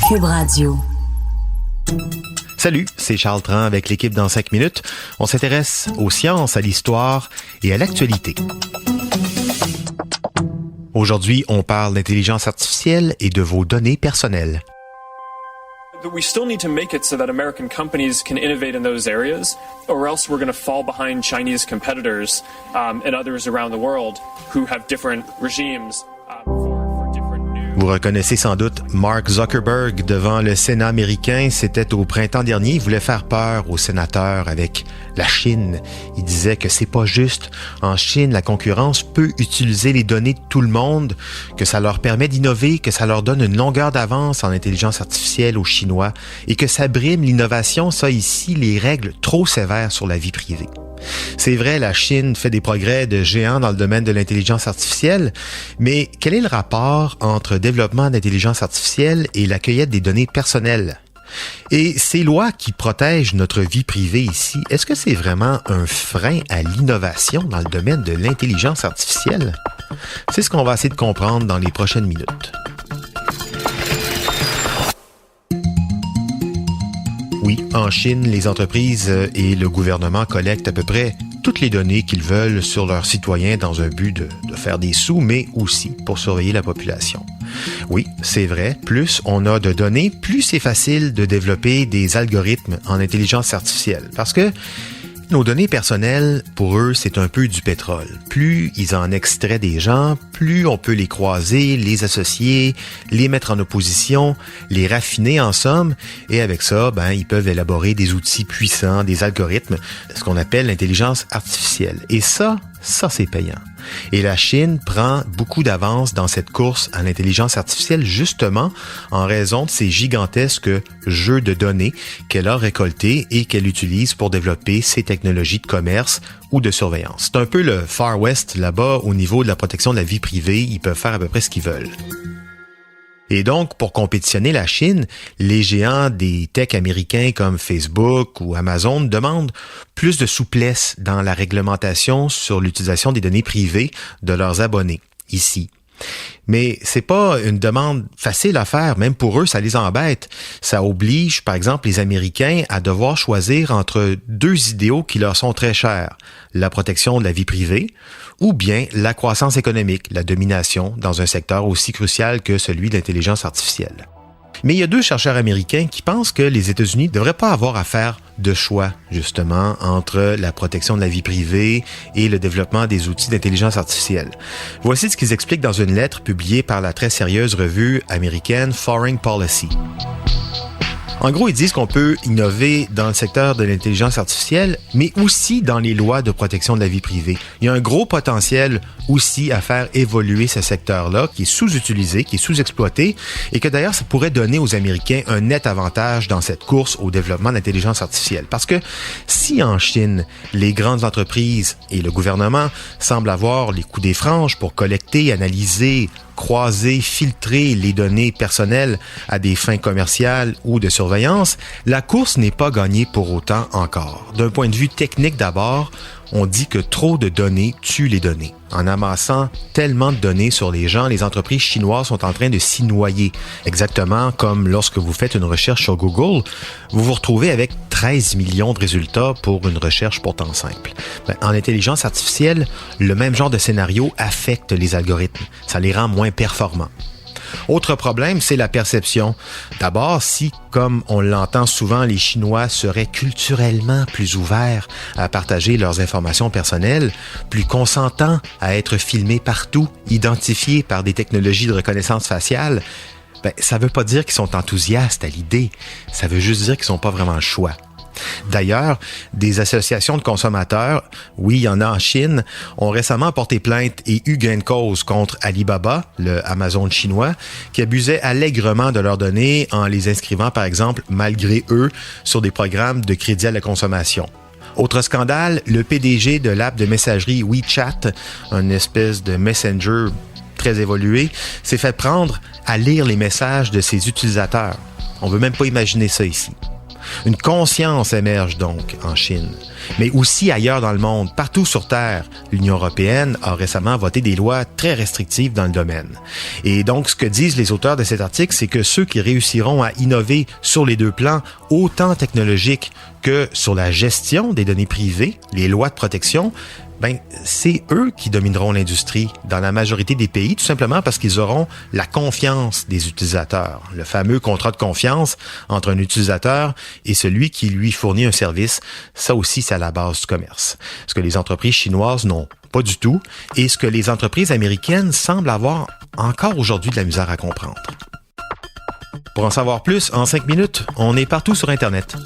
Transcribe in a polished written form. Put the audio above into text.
Cube Radio. Salut, c'est Charles Tran avec l'équipe dans 5 minutes. On s'intéresse aux sciences, à l'histoire et à l'actualité. Aujourd'hui, on parle d'intelligence artificielle et de vos données personnelles. We still need to make it so that American companies can innovate in those areas, or else we're going to fall behind Chinese competitors and others around the world who have different regimes. Vous reconnaissez sans doute Mark Zuckerberg devant le Sénat américain. C'était au printemps dernier. Il voulait faire peur aux sénateurs avec la Chine. Il disait que c'est pas juste. En Chine, la concurrence peut utiliser les données de tout le monde, que ça leur permet d'innover, que ça leur donne une longueur d'avance en intelligence artificielle aux Chinois et que ça brime l'innovation, ça ici, les règles trop sévères sur la vie privée. C'est vrai, la Chine fait des progrès de géants dans le domaine de l'intelligence artificielle, mais quel est le rapport entre développement d'intelligence artificielle et la cueillette des données personnelles? Et ces lois qui protègent notre vie privée ici, est-ce que c'est vraiment un frein à l'innovation dans le domaine de l'intelligence artificielle? C'est ce qu'on va essayer de comprendre dans les prochaines minutes. Oui, en Chine, les entreprises et le gouvernement collectent à peu près toutes les données qu'ils veulent sur leurs citoyens dans un but de faire des sous, mais aussi pour surveiller la population. Oui, c'est vrai, plus on a de données, plus c'est facile de développer des algorithmes en intelligence artificielle. Parce que nos données personnelles, pour eux, c'est un peu du pétrole. Plus ils en extraient des gens, plus on peut les croiser, les associer, les mettre en opposition, les raffiner en somme, et avec ça, ils peuvent élaborer des outils puissants, des algorithmes, ce qu'on appelle l'intelligence artificielle. Et ça c'est payant. Et la Chine prend beaucoup d'avance dans cette course à l'intelligence artificielle justement en raison de ces gigantesques jeux de données qu'elle a récoltés et qu'elle utilise pour développer ses technologies de commerce ou de surveillance. C'est un peu le Far West là-bas au niveau de la protection de la vie privée. Ils peuvent faire à peu près ce qu'ils veulent. Et donc, pour compétitionner la Chine, les géants des techs américains comme Facebook ou Amazon demandent plus de souplesse dans la réglementation sur l'utilisation des données privées de leurs abonnés, ici. Mais c'est pas une demande facile à faire, même pour eux, ça les embête. Ça oblige, par exemple, les Américains à devoir choisir entre deux idéaux qui leur sont très chers. La protection de la vie privée ou bien la croissance économique, la domination dans un secteur aussi crucial que celui de l'intelligence artificielle. Mais il y a deux chercheurs américains qui pensent que les États-Unis ne devraient pas avoir à faire de choix, justement, entre la protection de la vie privée et le développement des outils d'intelligence artificielle. Voici ce qu'ils expliquent dans une lettre publiée par la très sérieuse revue américaine Foreign Policy. En gros, ils disent qu'on peut innover dans le secteur de l'intelligence artificielle, mais aussi dans les lois de protection de la vie privée. Il y a un gros potentiel aussi à faire évoluer ce secteur-là, qui est sous-utilisé, qui est sous-exploité, et que d'ailleurs, ça pourrait donner aux Américains un net avantage dans cette course au développement de l'intelligence artificielle. Parce que si en Chine, les grandes entreprises et le gouvernement semblent avoir les coups des franges pour collecter, analyser, croiser, filtrer les données personnelles à des fins commerciales ou de surveillance, la course n'est pas gagnée pour autant encore. D'un point de vue technique d'abord, on dit que trop de données tue les données. En amassant tellement de données sur les gens, les entreprises chinoises sont en train de s'y noyer. Exactement comme lorsque vous faites une recherche sur Google, vous vous retrouvez avec 13 millions de résultats pour une recherche pourtant simple. En intelligence artificielle, le même genre de scénario affecte les algorithmes. Ça les rend moins performants. Autre problème, c'est la perception. D'abord, si, comme on l'entend souvent, les Chinois seraient culturellement plus ouverts à partager leurs informations personnelles, plus consentants à être filmés partout, identifiés par des technologies de reconnaissance faciale, ça veut pas dire qu'ils sont enthousiastes à l'idée. Ça veut juste dire qu'ils sont pas vraiment le choix. D'ailleurs, des associations de consommateurs, oui, il y en a en Chine, ont récemment porté plainte et eu gain de cause contre Alibaba, le Amazon chinois, qui abusait allègrement de leurs données en les inscrivant, par exemple, malgré eux, sur des programmes de crédit à la consommation. Autre scandale, le PDG de l'app de messagerie WeChat, une espèce de messenger très évolué, s'est fait prendre à lire les messages de ses utilisateurs. On veut même pas imaginer ça ici. Une conscience émerge donc en Chine, mais aussi ailleurs dans le monde, partout sur Terre. L'Union européenne a récemment voté des lois très restrictives dans le domaine. Et donc, ce que disent les auteurs de cet article, c'est que ceux qui réussiront à innover sur les deux plans, autant technologiques que sur la gestion des données privées, les lois de protection, c'est eux qui domineront l'industrie dans la majorité des pays, tout simplement parce qu'ils auront la confiance des utilisateurs. Le fameux contrat de confiance entre un utilisateur et celui qui lui fournit un service, ça aussi, c'est à la base du commerce. Ce que les entreprises chinoises n'ont pas du tout et ce que les entreprises américaines semblent avoir encore aujourd'hui de la misère à comprendre. Pour en savoir plus, en 5 minutes, on est partout sur Internet.